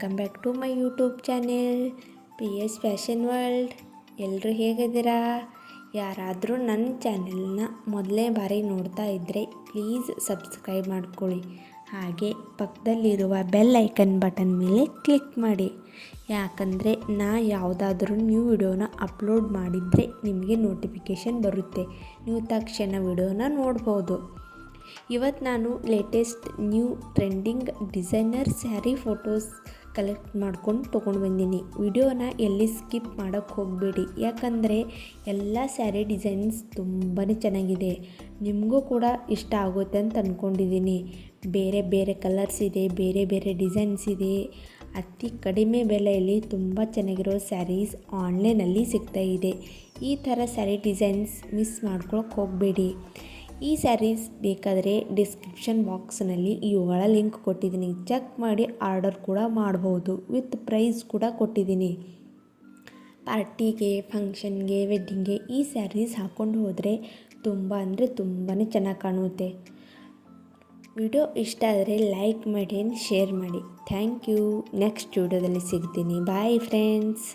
Welcome back to my YouTube channel P S fashion world. ಎಲ್ಲರೂ ಹೇಗಿದ್ದೀರಾ? ಯಾರಾದರೂ ನನ್ನ ಚಾನೆಲ್ನ ಮೊದಲನೇ ಬಾರಿ ನೋಡ್ತಾ ಇದ್ದರೆ ಪ್ಲೀಸ್ ಸಬ್ಸ್ಕ್ರೈಬ್ ಮಾಡ್ಕೊಳ್ಳಿ. ಹಾಗೆ ಪಕ್ಕದಲ್ಲಿರುವ ಬೆಲ್ ಐಕನ್ ಬಟನ್ ಮೇಲೆ ಕ್ಲಿಕ್ ಮಾಡಿ. ಯಾಕಂದರೆ ನಾ ಯಾವುದಾದ್ರೂ ನ್ಯೂ ವಿಡಿಯೋನ ಅಪ್ಲೋಡ್ ಮಾಡಿದರೆ ನಿಮಗೆ ನೋಟಿಫಿಕೇಷನ್ ಬರುತ್ತೆ, ನೀವು ತಕ್ಷಣ ವಿಡಿಯೋನ ನೋಡ್ಬೋದು. ಇವತ್ತು ನಾನು latest new trending designer sari photos collect ಮಾಡ್ಕೊಂಡು ತೊಗೊಂಡು ಬಂದೀನಿ. ವಿಡಿಯೋನ ಎಲ್ಲಿ ಸ್ಕಿಪ್ ಮಾಡೋಕ್ಕೆ ಹೋಗಬೇಡಿ, ಯಾಕಂದರೆ ಎಲ್ಲ ಸ್ಯಾರಿ ಡಿಸೈನ್ಸ್ ತುಂಬಾ ಚೆನ್ನಾಗಿದೆ. ನಿಮಗೂ ಕೂಡ ಇಷ್ಟ ಆಗುತ್ತೆ ಅಂತ ಅಂದ್ಕೊಂಡಿದ್ದೀನಿ. ಬೇರೆ ಬೇರೆ ಕಲರ್ಸ್ ಇದೆ, ಬೇರೆ ಬೇರೆ ಡಿಸೈನ್ಸ್ ಇದೆ. ಅತಿ ಕಡಿಮೆ ಬೆಲೆಯಲ್ಲಿ ತುಂಬ ಚೆನ್ನಾಗಿರೋ ಸ್ಯಾರೀಸ್ ಆನ್ಲೈನಲ್ಲಿ ಸಿಗ್ತಾಯಿದೆ. ಈ ಥರ ಸ್ಯಾರಿ ಡಿಸೈನ್ಸ್ ಮಿಸ್ ಮಾಡ್ಕೊಳಕ್ಕೆ ಹೋಗಬೇಡಿ. ಈ ಸ್ಯಾರೀಸ್ ಬೇಕಾದರೆ ಡಿಸ್ಕ್ರಿಪ್ಷನ್ ಬಾಕ್ಸ್ನಲ್ಲಿ ಇವುಗಳ ಲಿಂಕ್ ಕೊಟ್ಟಿದ್ದೀನಿ, ಚೆಕ್ ಮಾಡಿ ಆರ್ಡರ್ ಕೂಡ ಮಾಡ್ಬೋದು. ವಿತ್ ಪ್ರೈಸ್ ಕೂಡ ಕೊಟ್ಟಿದ್ದೀನಿ. ಪಾರ್ಟಿಗೆ, ಫಂಕ್ಷನ್ಗೆ, ವೆಡ್ಡಿಂಗ್ಗೆ ಈ ಸ್ಯಾರೀಸ್ ಹಾಕ್ಕೊಂಡು ಹೋದರೆ ತುಂಬ ಅಂದರೆ ತುಂಬಾ ಚೆನ್ನಾಗಿ ಕಾಣುತ್ತೆ. ವಿಡಿಯೋ ಇಷ್ಟ ಆದರೆ ಲೈಕ್ ಮಾಡಿ, ಶೇರ್ ಮಾಡಿ. Thank you. ನೆಕ್ಸ್ಟ್ ವಿಡಿಯೋದಲ್ಲಿ ಸಿಗ್ತೀನಿ. Bye friends.